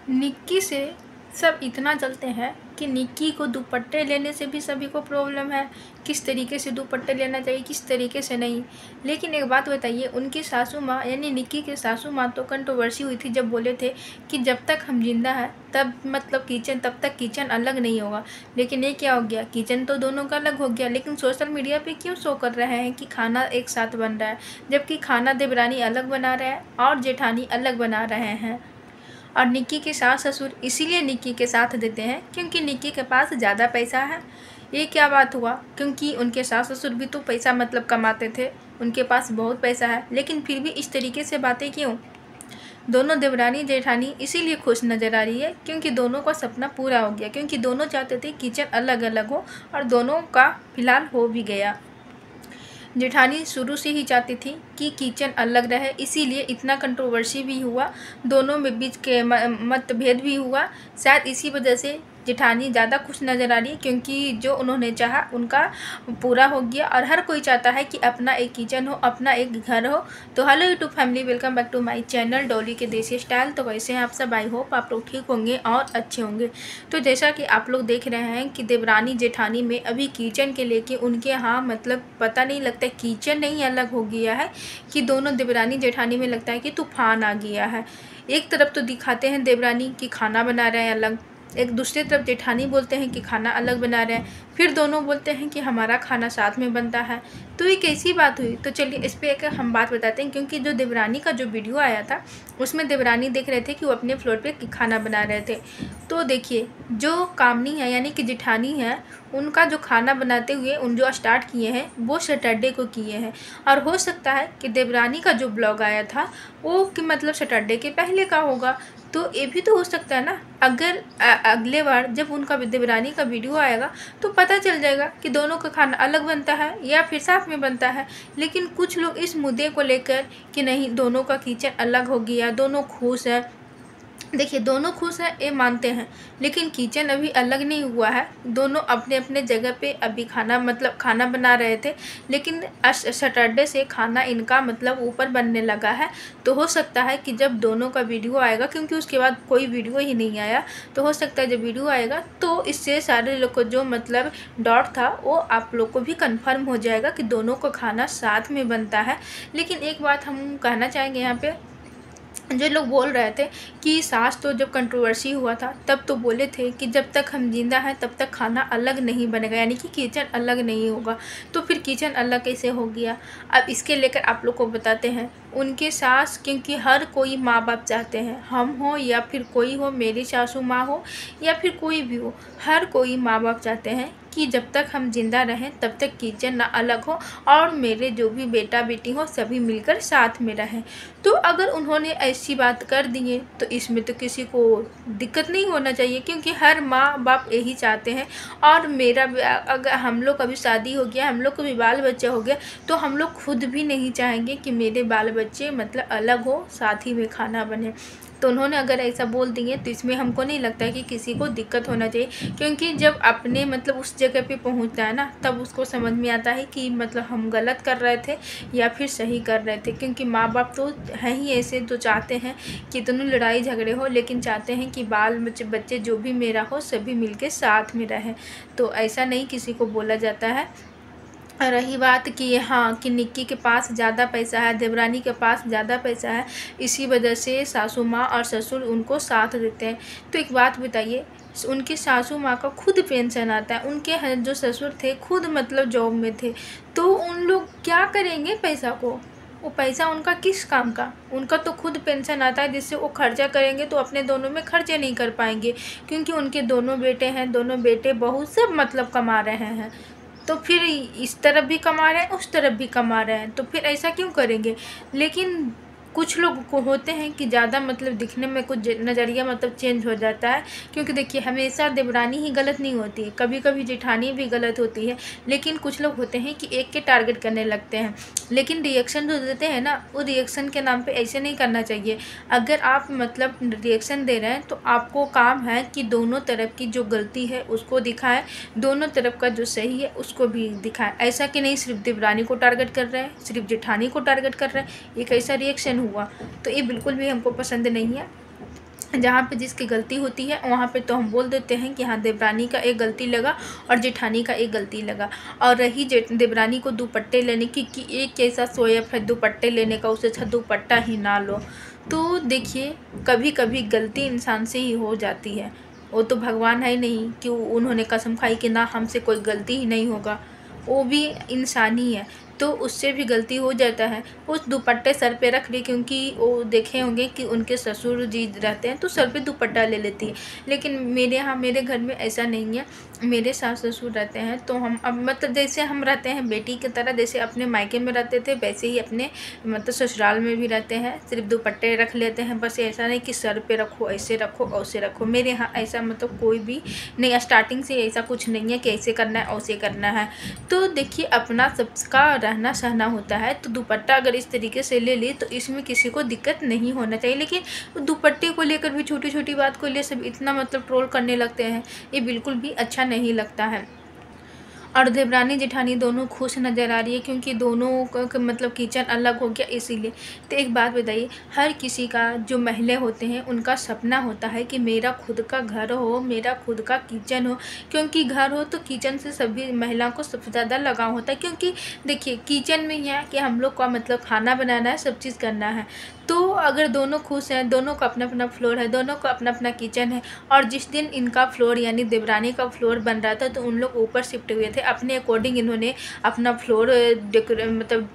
निक्की से सब इतना जलते हैं कि निक्की को दुपट्टे लेने से भी सभी को प्रॉब्लम है, किस तरीके से दुपट्टे लेना चाहिए, किस तरीके से नहीं। लेकिन एक बात बताइए, उनकी सासू माँ यानी निक्की के सासू माँ तो कंट्रोवर्सी हुई थी जब बोले थे कि जब तक हम जिंदा हैं तब मतलब किचन, तब तक किचन अलग नहीं होगा। लेकिन ये क्या हो गया, किचन तो दोनों का अलग हो गया, लेकिन सोशल मीडिया पे क्यों शो कर रहे हैं कि खाना एक साथ बन रहा है, जबकि खाना देवरानी अलग बना रहा है और जेठानी अलग बना रहे हैं। और निक्की के सास ससुर इसीलिए निक्की के साथ देते हैं क्योंकि निक्की के पास ज़्यादा पैसा है। ये क्या बात हुआ, क्योंकि उनके सास ससुर भी तो पैसा मतलब कमाते थे, उनके पास बहुत पैसा है, लेकिन फिर भी इस तरीके से बातें क्यों। दोनों देवरानी जेठानी इसीलिए खुश नज़र आ रही है क्योंकि दोनों का सपना पूरा हो गया, क्योंकि दोनों चाहते थे किचन अलग अलग हो और दोनों का फिलहाल हो भी गया। जेठानी शुरू से ही चाहती थी कि किचन अलग रहे, इसीलिए इतना कंट्रोवर्सी भी हुआ, दोनों में बीच के मतभेद भी हुआ। शायद इसी वजह से जेठानी ज़्यादा खुश नज़र आ रही है क्योंकि जो उन्होंने चाहा उनका पूरा हो गया। और हर कोई चाहता है कि अपना एक किचन हो, अपना एक घर हो। तो hello YouTube family, welcome back to my channel Dolly के देसी स्टाइल। तो कैसे हैं आप सब, आई होप आप लोग ठीक होंगे और अच्छे होंगे। तो जैसा कि आप लोग देख रहे हैं कि देवरानी जेठानी में अभी किचन के लेके उनके यहाँ मतलब पता नहीं लगता है, किचन नहीं अलग हो गया है कि दोनों देवरानी जेठानी में लगता है कि तूफान आ गया है। एक तरफ तो दिखाते हैं देवरानी कि खाना बना रहे हैं अलग, एक दूसरी तरफ जेठानी बोलते हैं कि खाना अलग बना रहे हैं, फिर दोनों बोलते हैं कि हमारा खाना साथ में बनता है। तो ये कैसी बात हुई। तो चलिए इस पर एक हम बात बताते हैं, क्योंकि जो देवरानी का जो वीडियो आया था उसमें देवरानी देख रहे थे कि वो अपने फ्लोर पे खाना बना रहे थे। तो देखिए, जो कामनी है यानी कि जेठानी है, उनका जो खाना बनाते हुए उन जो स्टार्ट किए हैं वो सैटरडे को किए हैं। और हो सकता है कि देवरानी का जो ब्लॉग आया था वो कि मतलब सैटरडे के पहले का होगा। तो ये भी तो हो सकता है ना, अगर अगले बार जब उनका देवरानी का वीडियो आएगा तो पता चल जाएगा कि दोनों का खाना अलग बनता है या फिर साथ में बनता है। लेकिन कुछ लोग इस मुद्दे को लेकर कि नहीं दोनों का किचन अलग हो गया, दोनों खुश है। देखिए, दोनों खुश हैं ये मानते हैं, लेकिन किचन अभी अलग नहीं हुआ है। दोनों अपने अपने जगह पे अभी खाना मतलब खाना बना रहे थे, लेकिन सैटरडे से खाना इनका मतलब ऊपर बनने लगा है। तो हो सकता है कि जब दोनों का वीडियो आएगा, क्योंकि उसके बाद कोई वीडियो ही नहीं आया, तो हो सकता है जब वीडियो आएगा तो इससे सारे लोग को जो मतलब डाउट था वो आप लोग को भी कन्फर्म हो जाएगा कि दोनों का खाना साथ में बनता है। लेकिन एक बात हम कहना चाहेंगे यहाँ पे, जो लोग बोल रहे थे कि सास तो जब कंट्रोवर्सी हुआ था तब तो बोले थे कि जब तक हम जिंदा हैं तब तक खाना अलग नहीं बनेगा, यानी कि किचन अलग नहीं होगा। तो फिर किचन अलग कैसे हो गया। अब इसके लेकर आप लोग को बताते हैं। उनके सास, क्योंकि हर कोई माँ बाप चाहते हैं, हम हो या फिर कोई हो, मेरी सासू माँ हो या फिर कोई भी हो, हर कोई माँ बाप चाहते हैं कि जब तक हम जिंदा रहें तब तक किचन ना अलग हो और मेरे जो भी बेटा बेटी हो सभी मिलकर साथ में रहें। तो अगर उन्होंने ऐसी बात कर दी है तो इसमें तो किसी को दिक्कत नहीं होना चाहिए, क्योंकि हर माँ बाप यही चाहते हैं। और मेरा अगर हम लोग का भी शादी हो गया, हम लोग को भी बाल बच्चा हो गया, तो हम लोग खुद भी नहीं चाहेंगे कि मेरे बाल बच्चे मतलब अलग हो, साथ ही में खाना बने। तो उन्होंने अगर ऐसा बोल दिए तो इसमें हमको नहीं लगता है कि किसी को दिक्कत होना चाहिए, क्योंकि जब अपने मतलब उस जगह पे पहुंचता है ना तब उसको समझ में आता है कि मतलब हम गलत कर रहे थे या फिर सही कर रहे थे। क्योंकि माँ बाप तो हैं ही ऐसे, तो चाहते हैं कि दोनों लड़ाई झगड़े हो, लेकिन चाहते हैं कि बाल बच्चे जो भी मेरा हो सभी मिलके साथ में रहें। तो ऐसा नहीं किसी को बोला जाता है। रही बात कि हाँ कि निक्की के पास ज़्यादा पैसा है, देवरानी के पास ज़्यादा पैसा है, इसी वजह से सासू माँ और ससुर उनको साथ देते हैं। तो एक बात बताइए, उनकी सासू माँ का खुद पेंशन आता है, उनके जो ससुर थे खुद मतलब जॉब में थे, तो उन लोग क्या करेंगे पैसा को। वो पैसा उनका किस काम का, उनका तो खुद पेंशन आता है जिससे वो खर्चा करेंगे तो अपने दोनों में खर्चे नहीं कर पाएंगे, क्योंकि उनके दोनों बेटे हैं, दोनों बेटे बहू सब मतलब कमा रहे हैं। तो फिर इस तरफ भी कमा रहे हैं उस तरफ भी कमा रहे हैं, तो फिर ऐसा क्यों करेंगे। लेकिन कुछ लोग को होते हैं कि ज़्यादा मतलब दिखने में कुछ नज़रिया मतलब चेंज हो जाता है, क्योंकि देखिए हमेशा देवरानी ही गलत नहीं होती है, कभी कभी जेठानी भी गलत होती है। लेकिन कुछ लोग होते हैं कि एक के टारगेट करने लगते हैं, लेकिन रिएक्शन जो देते हैं ना वो रिएक्शन के नाम पे ऐसे नहीं करना चाहिए। अगर आप मतलब रिएक्शन दे रहे हैं तो आपको काम है कि दोनों तरफ की जो गलती है उसको दिखाएं, दोनों तरफ का जो सही है उसको भी दिखाएं। ऐसा कि नहीं सिर्फ देवरानी को टारगेट कर रहे हैं, सिर्फ जेठानी को टारगेट कर रहे हैं, एक ऐसा रिएक्शन हुआ तो ये बिल्कुल भी हमको पसंद नहीं है। जहाँ पे जिसकी गलती होती है वहाँ पे तो हम बोल देते हैं कि हाँ देवरानी का एक गलती लगा और जेठानी का एक गलती लगा। और रही देवरानी को दुपट्टे लेने की कि एक कैसा शोएब है दुपट्टे लेने का, उससे अच्छा दुपट्टा ही ना लो। तो देखिए कभी कभी गलती इंसान से ही हो जाती है, वो तो भगवान है ही नहीं कि उन्होंने कसम खाई कि ना हमसे कोई गलती ही नहीं होगा, वो भी इंसान ही है, तो उससे भी गलती हो जाता है। उस दुपट्टे सर पे रख ली क्योंकि वो देखे होंगे कि उनके ससुर जी रहते हैं तो सर पे दुपट्टा ले लेती है। लेकिन मेरे यहाँ मेरे घर में ऐसा नहीं है, मेरे सास ससुर रहते हैं तो हम अब मतलब जैसे हम रहते हैं बेटी की तरह, जैसे अपने मायके में रहते थे वैसे ही अपने मतलब ससुराल में भी रहते हैं, सिर्फ दुपट्टे रख लेते हैं बस। ऐसा नहीं कि सर पे रखो, ऐसे रखो वैसे रखो, मेरे यहाँ ऐसा मतलब कोई भी नहीं, स्टार्टिंग से ऐसा कुछ नहीं है कि ऐसे करना है वैसे करना है। तो देखिए अपना सबका रहना सहना होता है, तो दुपट्टा अगर इस तरीके से ले ली तो इसमें किसी को दिक्कत नहीं होना चाहिए। लेकिन दुपट्टे को लेकर भी छोटी छोटी बात को ले सब इतना मतलब ट्रोल करने लगते हैं, ये बिल्कुल भी अच्छा नहीं लगता है। और देवरानी जेठानी दोनों खुश नज़र आ रही है क्योंकि दोनों का मतलब किचन अलग हो गया इसीलिए। तो एक बात बताइए, हर किसी का जो महिला होते हैं उनका सपना होता है कि मेरा खुद का घर हो, मेरा खुद का किचन हो, क्योंकि घर हो तो किचन से सभी महिलाओं को सबसे ज़्यादा लगाव होता है। क्योंकि देखिए किचन में यह है कि हम लोग का मतलब खाना बनाना है, सब चीज़ करना है। तो अगर दोनों खुश हैं, दोनों का अपना अपना फ्लोर है, दोनों का अपना अपना किचन है, और जिस दिन इनका फ्लोर यानी देवरानी का फ्लोर बन रहा था तो उन लोग ऊपर शिफ्ट हुए थे, अपने अकॉर्डिंग इन्होंने अपना फ्लोर मतलब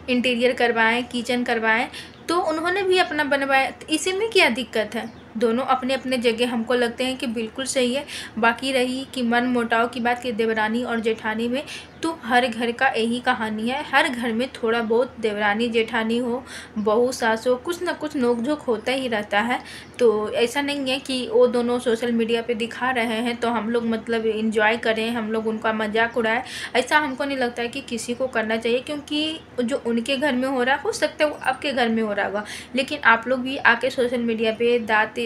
इंटीरियर करवाएं, किचन करवाएं, तो उन्होंने भी अपना बनवाया। तो इसी में क्या दिक्कत है, दोनों अपने अपने जगह हमको लगते हैं कि बिल्कुल सही है। बाकी रही कि मन मुटाव की बात कि देवरानी और जेठानी में, तो हर घर का यही कहानी है, हर घर में थोड़ा बहुत देवरानी जेठानी हो, बहू सास हो, कुछ ना कुछ नोक-झोंक होता ही रहता है। तो ऐसा नहीं है कि वो दोनों सोशल मीडिया पे दिखा रहे हैं तो हम लोग मतलब एंजॉय करें, हम लोग उनका मजाक उड़ाएं, ऐसा हमको नहीं लगता है कि किसी को करना चाहिए। क्योंकि जो उनके घर में हो रहा है हो सकता है वो आपके घर में हो रहा होगा, लेकिन आप लोग भी आके सोशल मीडिया पे दाँत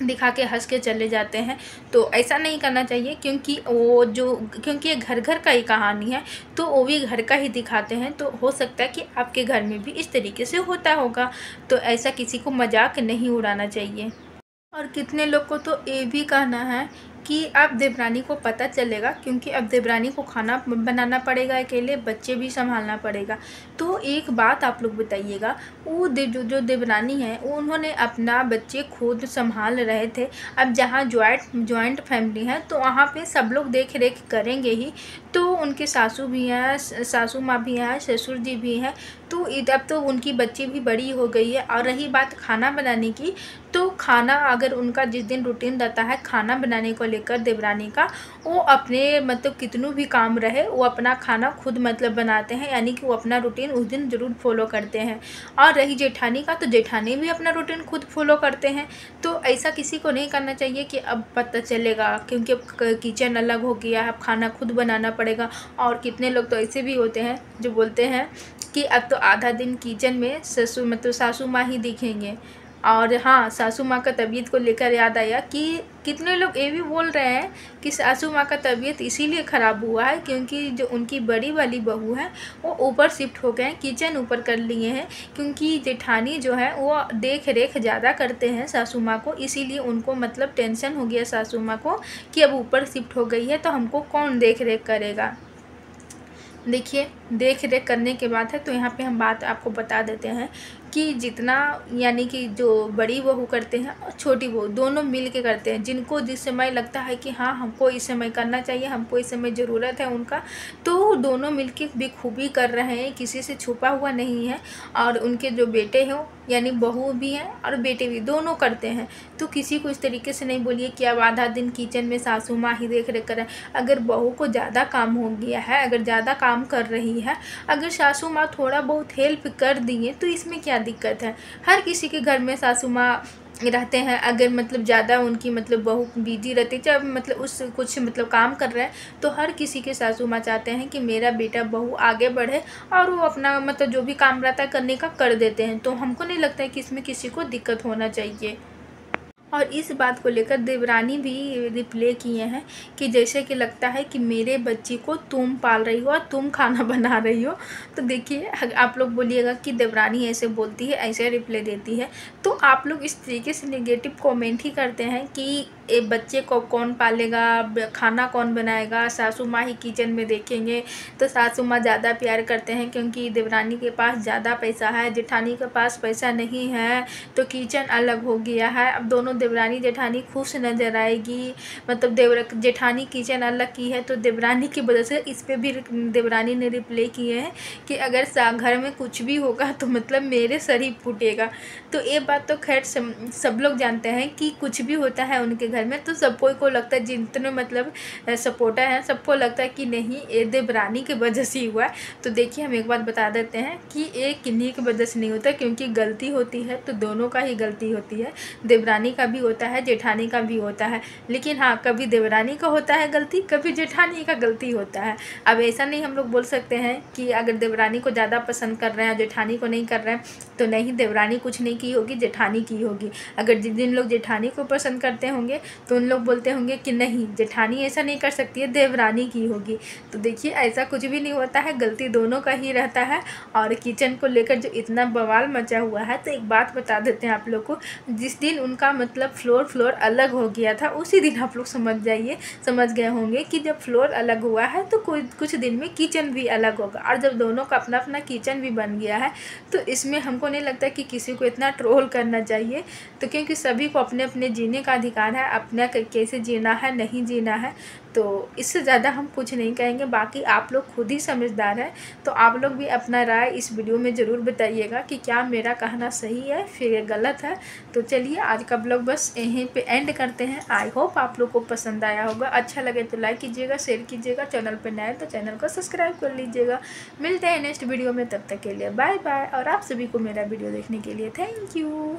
दिखा के हंस के चले जाते हैं, तो ऐसा नहीं करना चाहिए। क्योंकि वो जो क्योंकि ये घर घर का ही कहानी है, तो वो भी घर का ही दिखाते हैं, तो हो सकता है कि आपके घर में भी इस तरीके से होता होगा, तो ऐसा किसी को मजाक नहीं उड़ाना चाहिए। और कितने लोग को तो ये भी कहना है कि अब देवरानी को पता चलेगा, क्योंकि अब देवरानी को खाना बनाना पड़ेगा, अकेले बच्चे भी संभालना पड़ेगा। तो एक बात आप लोग बताइएगा, वो जो देवरानी है वो उन्होंने अपना बच्चे खुद संभाल रहे थे। अब जहाँ जॉइंट फैमिली है तो वहाँ पे सब लोग देख रेख करेंगे ही, तो उनके सासू भी हैं, सासू माँ भी हैं, ससुर जी भी हैं, तो अब तो उनकी बच्ची भी बड़ी हो गई है। और रही बात खाना बनाने की, तो खाना अगर उनका जिस दिन रूटीन रहता है खाना बनाने को लेकर देवरानी का, वो अपने मतलब कितनों भी काम रहे वो अपना खाना खुद मतलब बनाते हैं, यानी कि वो अपना रूटीन उस दिन ज़रूर फॉलो करते हैं। और रही जेठानी का, तो जेठानी भी अपना रूटीन खुद फॉलो करते हैं। तो ऐसा किसी को नहीं करना चाहिए कि अब पता चलेगा क्योंकि अब किचन अलग हो गया है, अब खाना खुद बनाना पड़ेगा। और कितने लोग तो ऐसे भी होते हैं जो बोलते हैं कि अब तो आधा दिन किचन में ससुर मतलब सासू माँ ही दिखेंगे। और हाँ, सासू माँ का तबीयत को लेकर याद आया कि कितने लोग ये भी बोल रहे हैं कि सासू माँ का तबीयत इसीलिए ख़राब हुआ है क्योंकि जो उनकी बड़ी वाली बहू है वो ऊपर शिफ्ट हो गए हैं, किचन ऊपर कर लिए हैं। क्योंकि जेठानी जो है वो देख रेख ज़्यादा करते हैं सासू माँ को, इसीलिए उनको मतलब टेंशन हो गया सासू माँ को कि अब ऊपर शिफ्ट हो गई है तो हमको कौन देख रेख करेगा। देखिए देख रेख करने के बाद है तो यहाँ पे हम बात आपको बता देते हैं कि जितना यानी कि जो बड़ी बहू करते हैं और छोटी बहू दोनों मिल के करते हैं, जिनको जिस समय लगता है कि हाँ हमको इस समय करना चाहिए, हमको इस समय ज़रूरत है उनका, तो दोनों मिल के बेखूबी कर रहे हैं, किसी से छुपा हुआ नहीं है। और उनके जो बेटे हैं यानी बहू भी हैं और बेटे भी दोनों करते हैं, तो किसी को इस तरीके से नहीं बोलिए कि अब आधा दिन किचन में सासू माँ ही देख रेख करें। अगर बहू को ज़्यादा काम हो गया है, अगर ज़्यादा काम कर रही है, अगर सासू माँ थोड़ा बहुत हेल्प कर दिए तो इसमें क्या दिक्कत है। हर किसी के घर में सासू माँ रहते हैं, अगर मतलब ज़्यादा उनकी मतलब बहू बिजी रहती है, जब मतलब उस कुछ मतलब काम कर रहे हैं, तो हर किसी के सासू माँ चाहते हैं कि मेरा बेटा बहू आगे बढ़े और वो अपना मतलब जो भी काम रहता है करने का कर देते हैं। तो हमको नहीं लगता है कि इसमें किसी को दिक्कत होना चाहिए। और इस बात को लेकर देवरानी भी रिप्ले किए हैं कि जैसे कि लगता है कि मेरे बच्ची को तुम पाल रही हो और तुम खाना बना रही हो। तो देखिए, आप लोग बोलिएगा कि देवरानी ऐसे बोलती है, ऐसे रिप्ले देती है, तो आप लोग इस तरीके से नेगेटिव कमेंट ही करते हैं कि ए बच्चे को कौन पालेगा, खाना कौन बनाएगा, सासू माँ ही किचन में देखेंगे। तो सासू माँ ज़्यादा प्यार करते हैं क्योंकि देवरानी के पास ज़्यादा पैसा है, जेठानी के पास पैसा नहीं है, तो किचन अलग हो गया है। अब दोनों देवरानी जेठानी खुश नज़र आएगी, मतलब जेठानी किचन अलग की है, तो देवरानी की वजह से इस पर भी देवरानी ने रिप्लाई किए हैं कि अगर घर में कुछ भी होगा तो मतलब मेरे सर ही फूटेगा। तो ये बात तो खैर सब लोग जानते हैं कि कुछ भी होता है उनके घर में तो सबको को लगता है, जितने मतलब सपोर्टर हैं सबको लगता है कि नहीं ये देवरानी की वजह से ही हुआ है। तो देखिए, हम एक बात बता देते हैं कि ये किन्हीं की वजह से नहीं होता, क्योंकि गलती होती है तो दोनों का ही गलती होती है, देवरानी का भी होता है, जेठानी का भी होता है। लेकिन हाँ, कभी देवरानी का होता है गलती, कभी जेठानी का गलती होता है। अब ऐसा नहीं हम लोग बोल सकते हैं कि अगर देवरानी को ज़्यादा पसंद कर रहे हैं जेठानी को नहीं कर रहे हैं तो नहीं, देवरानी कुछ नहीं की होगी, जेठानी की होगी। अगर जिन लोग जेठानी को पसंद करते होंगे तो उन लोग बोलते होंगे कि नहीं जेठानी ऐसा नहीं कर सकती है, देवरानी की होगी। तो देखिए, ऐसा कुछ भी नहीं होता है, गलती दोनों का ही रहता है। और किचन को लेकर जो इतना बवाल मचा हुआ है, तो एक बात बता देते हैं आप लोग को, जिस दिन उनका मतलब फ्लोर अलग हो गया था उसी दिन आप लोग समझ गए होंगे कि जब फ्लोर अलग हुआ है तो कुछ दिन में किचन भी अलग होगा। और जब दोनों का अपना अपना किचन भी बन गया है तो इसमें हमको नहीं लगता कि किसी को इतना ट्रोल करना चाहिए। तो क्योंकि सभी को अपने अपने जीने का अधिकार है, अपना कैसे जीना है नहीं जीना है, तो इससे ज़्यादा हम कुछ नहीं कहेंगे। बाकी आप लोग खुद ही समझदार हैं, तो आप लोग भी अपना राय इस वीडियो में ज़रूर बताइएगा कि क्या मेरा कहना सही है फिर गलत है। तो चलिए, आज का ब्लॉग बस यहीं पे एंड करते हैं। आई होप आप लोग को पसंद आया होगा, अच्छा लगे तो लाइक कीजिएगा, शेयर कीजिएगा, चैनल पर नए तो चैनल को सब्सक्राइब कर लीजिएगा। मिलते हैं नेक्स्ट वीडियो में, तब तक के लिए बाय बाय। और आप सभी को मेरा वीडियो देखने के लिए थैंक यू।